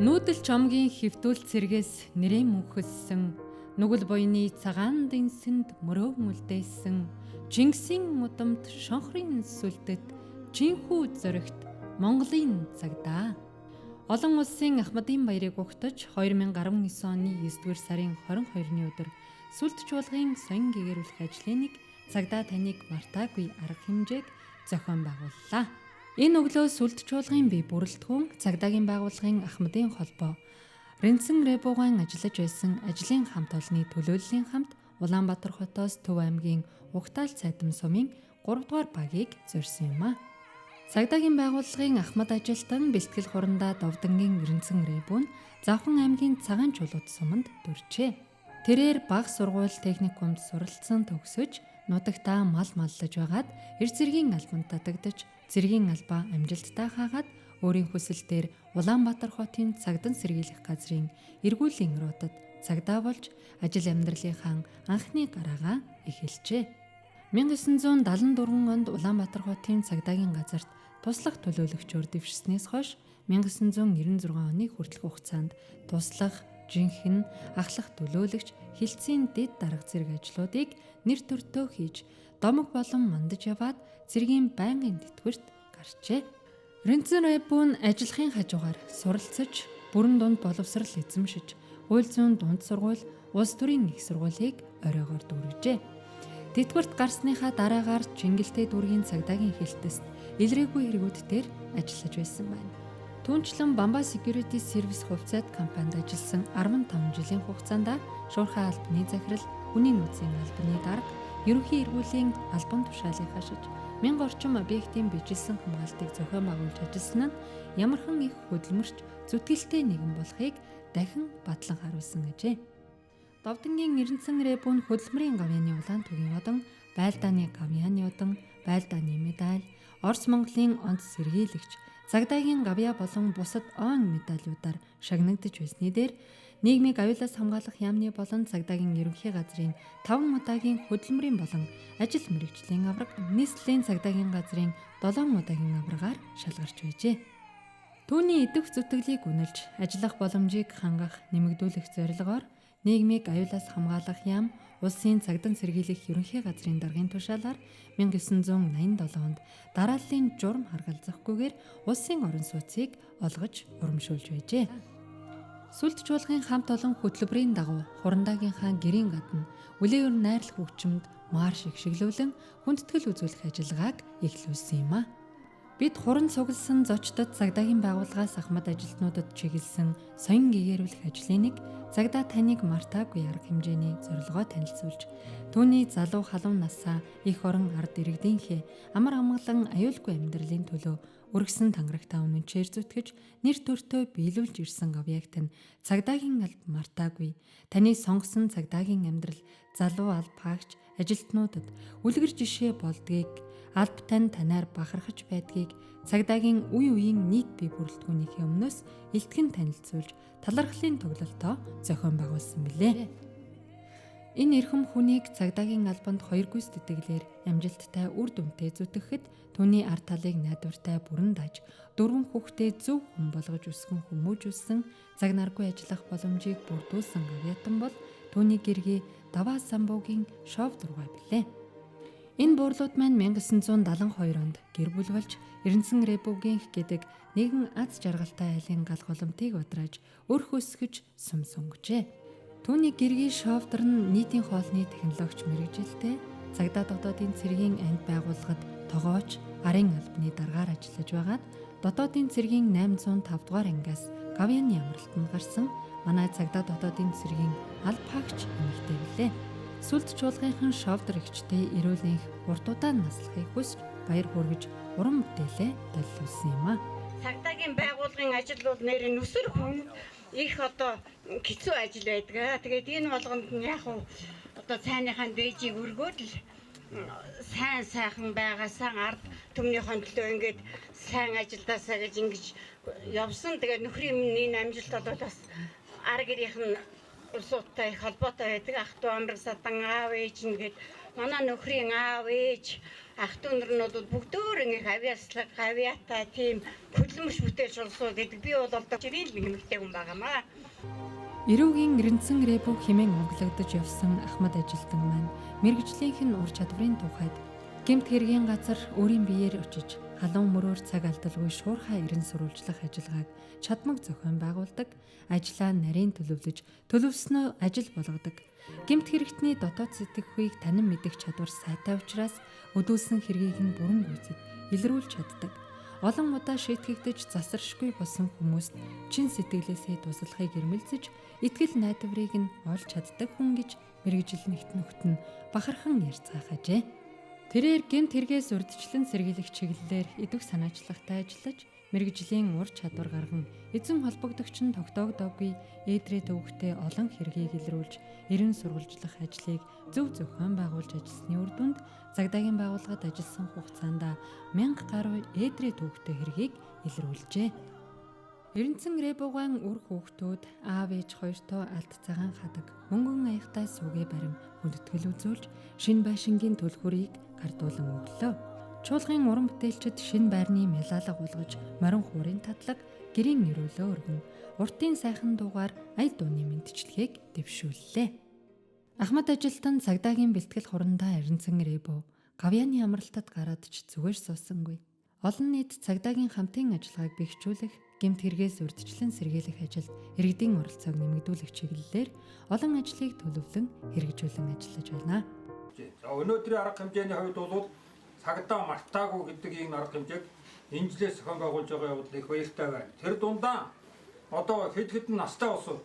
Нүүдэлч омгийн хэвдүүл цэргээс нэрээ мөнхөлсөн нүгэл буйны цагаан дэнсэнд мөрөөвн үлдээсэн Чингисийн мудамд шонхрын сүлдэт чинхүү зоригт Монголын цагдаа. Олон улсын Ахмадын баярыг угтаж 2019 оны 9-р сарын 22-ны өдөр сүлд чуулгын соён гэгэрүүлэх ажлыг цагдаа таныг мартаагүй арга хэмжээг зохион байгууллаа. Энэ өглөө сүлд чуулгын бие бүрэлдэхүүн цагдаагийн байгууллагын Ахмадын холбоо Ренцэн Рэбуган ажиллаж байсан ажлын хамт олонны төлөөллийн хамт Улаанбаатар хотоос Төв аймгийн Угтаал цайтам сумын 3 дугаар багийг зорьсон юм а. Цагдаагийн байгууллагын Ахмад ажилтан бэлтгэл хурандаа Довдонгийн Ренцэн Рэбун Завхан аймгийн Цагаан чулууд суманд дуржээ. Тэрээр бага сургууль техникумд суралцсан төгсөж нутагтаа мал маллаж байгаад эр зэргийн албанд татагдаж зэргийн албаа амжилттай хаагаад өөрийн хүсэлтээр Улаанбаатар хотын цагдан сэргийлэх газрын эргүүлийн ротод цагдаа болж ажил амьдралынхаа анхны гараагаа эхэлжээ. 1974 онд Улаанбаатар хотын цагдаагийн газарт туслах төлөөлөгчөөр дэвшснээс хойш 1996 оны хүртэлх хугацаанд туслах, жинхэнэ ахлах төлөөлөгч хилцээний дэд дарга зэрэг ажлуудыг нэр төртөө хийж домог болон мандаж яваад цэргийн байнгын тэтгэврт гарчээ. Ренцэн Рэбун ажиллахын хажуугаар суралцаж, бүрэн дунд боловсрал эзэмшиж, хууль зүйн дунд сургууль, улс төрийн их сургуулийг оройгоор дүүргэжээ. Тэтгэврт гарсныхаа дараагаар Чингэлтэй дүүргийн цагдаагийн хэлтэст илрээгүй хэрэгүүд дээр ажиллаж байсан байна. Түүнчлэн Бамба Security Service хувьцаат компанид ажилласан 15 жилийн хугацаанд шуурхай албаны захирал, хүний нөөцийн албаны дарга, ерөнхий эргүүлийн албан тушаалыг хашиж 1000 орчим объектын бижилсэн хамгаалтыг зохион байгуулж ажилласан нь ямархан их хөдөлмөрч зүтгэлтэй нэгэн болохыг дахин батлан харуулсан гэжээ. Довдонгийн Ренцэн Рэбун хөдөлмөрийн гавьяаны улаан түгийн одон, байлдааны гавьяаны одон, байлдааны медаль, Орос Монголын онц сэргийлэгч, цагдаагийн гавьяа болон бусад он медалиудаар шагнагдж байсны дээр нийгмийг аюулаас хамгаалах яамны болон цагдаагийн ерөнхий газрын 5 удаагийн хөдөлмөрийн болон ажил мэргэжлийн авраг, нийслэлийн цагдаагийн газрын 7 удаагийн аврагаар шалгарч байжээ. Түүний идэвх зүтгэлийг үнэлж, ажиллах боломжийг хангах, нэмэгдүүлэх зорилгоор нийгмийг аюулаас хамгаалах яам улсын цагдаа сэргийлэх ерөнхий газрын даргын тушаалаар 1987 онд дарааллын журам харгалзахгүйгээр улсын орон сууцыг олгож урамшуулж байжээ. Сүлд чуулгын хамт олон хөтөлбөрийн дагуу хурандаагийнхаа гэрийн гадна үлээвэр найрлах хөгжимд марш ихшиглүүлэн хүндэтгэл үзүүлэх ажиллагааг эхлүүлсэн юм а. Бид хуран цугласан зочдод цагдаагийн байгууллагаас Ахмад ажилтнуудад чиглэсэн соён гэгэрүүлэх ажлыг цагдаа таныг мартаагүй арга хэмжээний зорилгоо танилцуулж, түүний залуу халуун насаа их орон ард иргэдийнхээ амар амгалан аюулгүй амьдралын төлөө өргөсөн тангарагтаа үнэнчээр зүтгэж нэр төртөө биелүүлж ирсэн объект нь цагдаагийн алба мартаагүй. Таны сонгосон цагдаагийн амьдрал залуу албаагч ажилтнуудад үлгэр жишээ болдгийг, алба тань танаар бахархаж байдгийг цагдаагийн үе үеийн нийт бие бүрэлдэхүүнийхээ өмнөөс илтгэн танилцуулж талархлын тоглолтоо зохион байгуулсан билээ. Энэ эрхэм хүнийг цагдаагийн албанд 2 гүйс тэтгэлээр амжилттай үр дүнтэй зүтгэхэд түүний ард талыг найдвартай бүрэн дааж 4 хүүхдээ зөв хүн болгож өсгөн хүмүүжүүлсэн цаг наргүй ажиллах боломжийг бүрдүүлсэн гавьяатан бол түүний гэргий Даваа Самбуугийн шов дургай билээ. Энэ буурлууд маань 1972 онд гэр бүл болж Ренцэн Рэбугийн гэдэг нэгэн аз жаргалтай айлын гал голомтыг удрааж өрх өсгөж сум сунгажээ. Түүний гэргийн шовдор нь нийтийн хоолны технологич мэргэжилтэй цагдаа дотоодын цэргийн ангид байгууллагад тогооч арын албаны даргаар ажиллаж байгаад дотоодын цэргийн 805 дугаар ангиас гавьяаны амралтанд гарсан манай цагдаа дотоодын цэргийн алба хаагч эмэгтэй билээ. Сүлд чуулгынхан шовдор эгчтэй эрүүлэнх урт удаан наслахыг хүсч баяр хүргэж уран бүтээлээ төлөвлөсөн юм а. Цагдаагийн байгууллагын ажил бол нэр нүсэр хүн их одоо хэцүү ажил байдаг. Тэгээд энэ болгонд нь яг одоо цайныхаа дээжийг өргөөд л сайн сайхан байгаасаа ард түмнийхэн төлөө ингээд сайн ажилдаасаа гэж ингэж явсан. Тэгээд нөхрийн энэ амжилт бол бас ар гэрийнх нь улсуудтай их холбоотой байдаг. Ах トゥ Амар Садан аав ээж нэгэд манай нөхрийн аав ээж ах トゥ нар нь бол бүгдөө ингээ авиаслаг авиатай тийм хөдөлмөрч бүтээлч улсууд гэдэг. Би бол одоо жирийн нэг эмэгтэй хүн байгаамаа. Эрүүгийн Эрдэнэсэн Рэбо хэмээн оглогдож явсан Ахмад ажилтан маань мэргэжлийнх нь ур чадварын тухайд гэмт хэргийн газар өөрийн биеэр очиж халуун мөрөөр цаг алдалгүй шуурхай эрен сурвалжлах ажиллагааг чадмаг зохион байгуулдаг, ажлаа нарийн төлөвлөж, төлөвснөө ажил болгодог. Гэмт хэрэгтний дотоод сэтгэхүйг танин мэдэх чадвар сайтай учраас өдөөсөн хэргийг нь бүрэн гүйцэд илрүүлж чаддаг. Олон удаа шийтгэгдэж засаршгүй болсон хүмүүст чин сэтгэлээсээ туслахыг эрмэлзэж, итгэл найдварыг нь олж чаддаг хүн гэж мэргэжил нэгтнөхт нь бахархан ярьцгаахажээ. Тэрээр гэмт хэрэгээс урьдчилан сэргийлэх чиглэлээр идэвх санаачлагтай ажиллаж, мэргэжлийн ур чадвар гарган эзэн холбогдогч нь тогтоогдоогүй ээдрээ төвөгтэй олон хэргийг илрүүлж, эрен сурвалжлах ажлыг зөв зохион байгуулж ажилласны үр дүнд цагдаагийн байгууллагад ажилласан хугацаанд 1000 гаруй ээдрээ төвөгтэй хэргийг илрүүлжээ. Эрдэнэсэн Рэбогийн үр хүүхдүүд аав ээж хоёртоо алт цагаан хадаг, мөнгөн аяхтай сүгэ барим хүндэтгэл үзүүлж, шин байшингийн төлхөрийг гардуулан өглөө. Чуулгын уран бүтээлчид шин байрны мялалга болгож, морин хуурын татлаг, гэрийн нэрүүлөө өргөн, уртын сайхан дуугаар ая дууны мэдчилгээг дэвшүүллээ. Ахмад ажилтан цагдаагийн бэлтгэл хурандаа Эрдэнэсэн Рэбо гавьяаны амралтад гараад ч зүгээр суусангүй. Олон нийт цагдаагийн хамтын ажиллагааг бэхжүүлэх, гэмт хэрэгээс урьдчилан сэргийлэх ажилд иргэдийн оролцоог нэмэгдүүлэх чиглэлээр олон ажлыг төлөвлөн хэрэгжүүлэн ажиллаж байна. За өнөөдрийн арга хэмжээний хувьд бол цагдаа мартаагүй гэдэг ийм арга хэмжээг энэ жилээс зохион байгуулж байгаа явдал их баяртай байна. Тэр дундаа одоо хэд хэдэн настай улсууд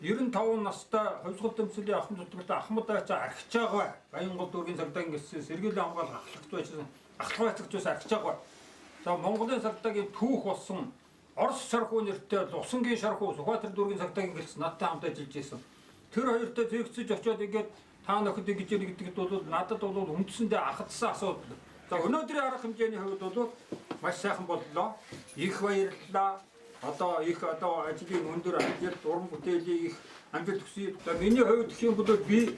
95 настай хувьсгал тэмцэлийн ахмад зүтгэрт Ахмад аач архиж байгаа. Баянгол дүүргийн цагдаагийн гисээс сэргийлэн хамгаалах ахлах байцаагчаас архиж байгаа. За Монголын цагдаагийн түүх болсон Орос шархуу нэртэй Лусангийн шархуу Сүхбаатар дүүргийн цагдаагийн гэрч надтай хамт ажиллаж байсан. Тэр хоёртой зэгцэж очиод ингээд та нөхөд ингэж нэгдэгд бол надад бол үндсэндээ анхадсан асуудал. За өнөөдрийн арга хэмжээний хувьд бол маш сайхан боллоо. Их баярлалаа. Одоо ажлын өндөр амжилт, уран бүтээлийн их амжилт хүсье. За миний хувьд гэх юм бол би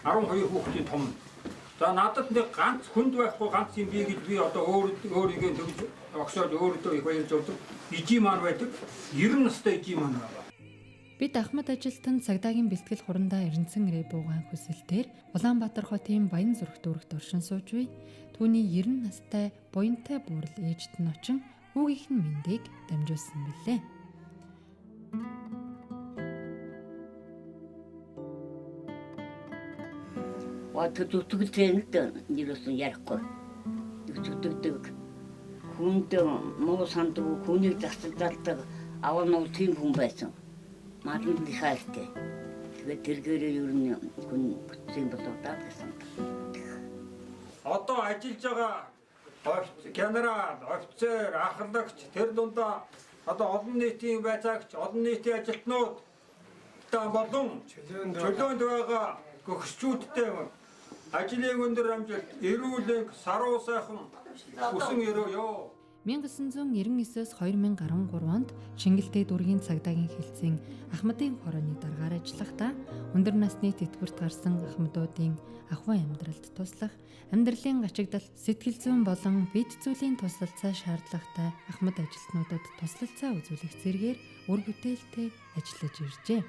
12 хүүхдийн том. За надад нэг ганц хүнд байхгүй ганц юм би гэж би одоо өөрийгөө төгж огшоод өөртөө их баярлж авдаг. Ижи маань байдаг. 90 настай ижи маань байгаа. Бид Ахмад ажилтан цагдаагийн бэлтгэл хурандаа Эрдэнэсэн Рэбогийн хүсэлтээр Улаанбаатар хотын Баян зүрх дүүрэгт оршин сууж буй түүний 90 настай буянтай буурал ээжт нь очин хүүгийнх нь мэндийг дамжуулсан билээ. Зүтгэл зэнэд нэрсэн ярихгүй. Зүтгэдэг хүнд муу санддаг хүнийг засалдаг аваа нь тийм хүн байсан. Мадлын ихайлтэй. Тэгээд тэргээрээ ер нь хүн бүтсэн болоо даа гэсэн. Одоо ажиллаж байгаа генерал, офицер, ахлагч тэр дундаа одоо олон нийтийн байцаагч, олон нийтийн ажилтнууд та болон чөлөөнд байгаа гөгсчүүдтэй ажлын өндөр амжилт, эрүүл, саруу сайхан үсэн өрөөё. 1999-с 2013 онд Шингэлтэй дүүргийн цагдаагийн хэлтсийн Ахмадын хорооны даргаар ажиллахдаа өндөр насны тэтгэврт гарсан ахмадуудын ахуй амьдралд туслах, амьдралын гачигдал, сэтгэл зүйн болон бид зүйлийн тусалцаа шаардлагатай Ахмад ажилтнуудад туслалцаа үзүүлэх зэргээр үр бүтээлтэй ажиллаж иржээ.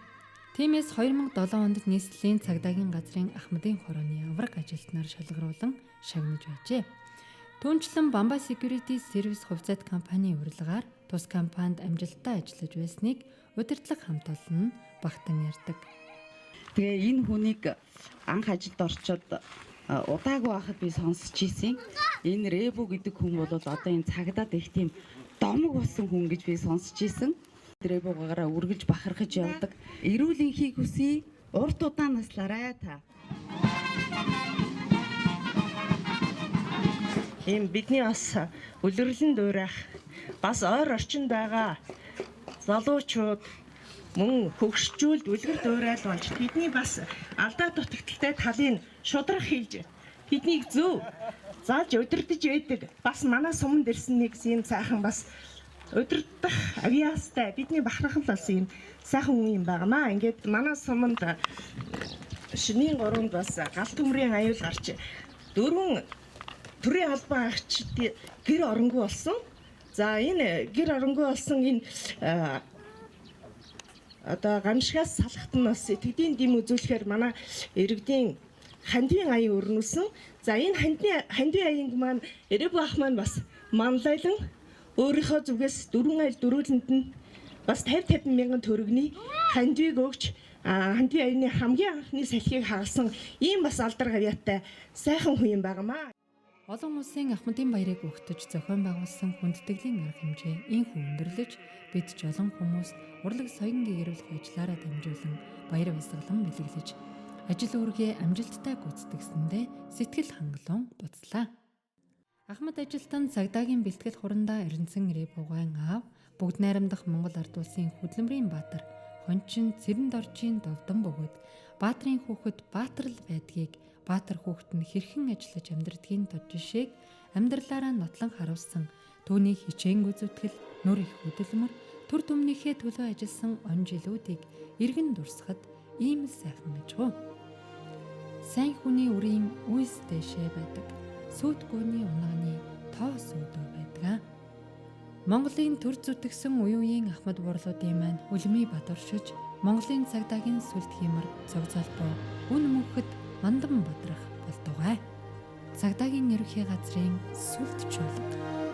Тиймээс 2007 онд нийслэлийн цагдаагийн газрын Ахмадын хорооны авраг ажилтнаар шалгаруулан шагнаж байжээ. Түүнчлэн Bamba Security Service хувьцаат компанийн урилгаар тус компанид амжилттай ажиллаж байсныг удирдлага хамт олон нь багтан ярьдаг. Тэгээ энэ хүнийг анх ажилд орчоод удаагүй байхад би сонсч ийсэн. Энэ Рэбо гэдэг хүн бол одоо энэ цагдаад их тийм домог болсон хүн гэж би сонсч ийсэн. Рэбогоогаараа үргэлж бахархаж явдаг. Эрүүл энхийг хүсье. Урт удаан наслаарай та. Ийм бидний бас үлрэрлэн дуурайх бас ойр орчинд байгаа залуучууд мөн хөгшчүүлд үлгэр дуурайл болж бидний бас алдаа дутагдaltaй талын шудрах хийж биднийг зөв зааж удирдах байдаг бас манай суманд ирсэн нэг юм сайхан бас удирдах авиастай бидний бахархал бас юм сайхан хүн юм байнамаа. Ингээд манай суманд шөнийн 3-нд бас галт төмрийн аюул гарч 4 төрийн албан агчид гэр оронгүй болсон. За энэ гэр оронгүй болсон энэ одоо гамшигаас салахт нь бас итгэдийн дэм үзүүлэхээр манай иргэдийн хандивын аян өрнүүлсэн. За энэ хандивын аянд маань Эребу ах маань бас манлайлан өөрийнхөө зүгээс 4 айл дөрүүлэнд нь бас 50 мянган төгрөгийн хандивыг өгч хандивын аяны хамгийн анхны салхийг хагасан ийм бас алдар гавьяатай сайхан хүн юм байнамаа. Олон улсын Ахмадын баярыг өгтөж зохион байгуулсан хүндэтгэлийн арга хэмжээ инх өндөрлөж бид ч олон хүмүүст урлаг соёнгийн эрүүлэх ажлаараа дамжуулан баяр баясгалан бэлэглэж ажил үүргээ амжилттай гүйцэтгэсэндээ сэтгэл хангалуун буцлаа. Ахмад ажилтан цагдаагийн бэлтгэл хурандаа эренцэн Эребугайн аав бүгд найрамдах Монгол ард улсын хөдөлмөрийн баатар Хончин Цэрэнд оржийн довдон бөгөөд баатрын хүүхэд баатар л байдгийг баатар хүүхэд нь хэрхэн ажиллаж амьдрдгийг тод жишээг амьдралаараа нотлон харуулсан түүний хичээнгүй зүтгэл нөр их хөдөлмөр төр түмнийхээ төлөө ажилласан он жилүүдийг иргэн дурсахад ийм л сайхан гэж гоо. Сайн хүний үрийн үйс дэшээ байдаг. Сүйтгэүний унагны тоо сүйдөө байдаг. Монголын төр зүтгэсэн үеийн Ахмад бурлуудын маань үлмий бадоршиж Монголын цагдаагийн сүлд хиймэр цог залбоо үн мөнхөд мандан бадрах болтугай. Цагдаагийн ерөнхий газрын сүлд чуулга.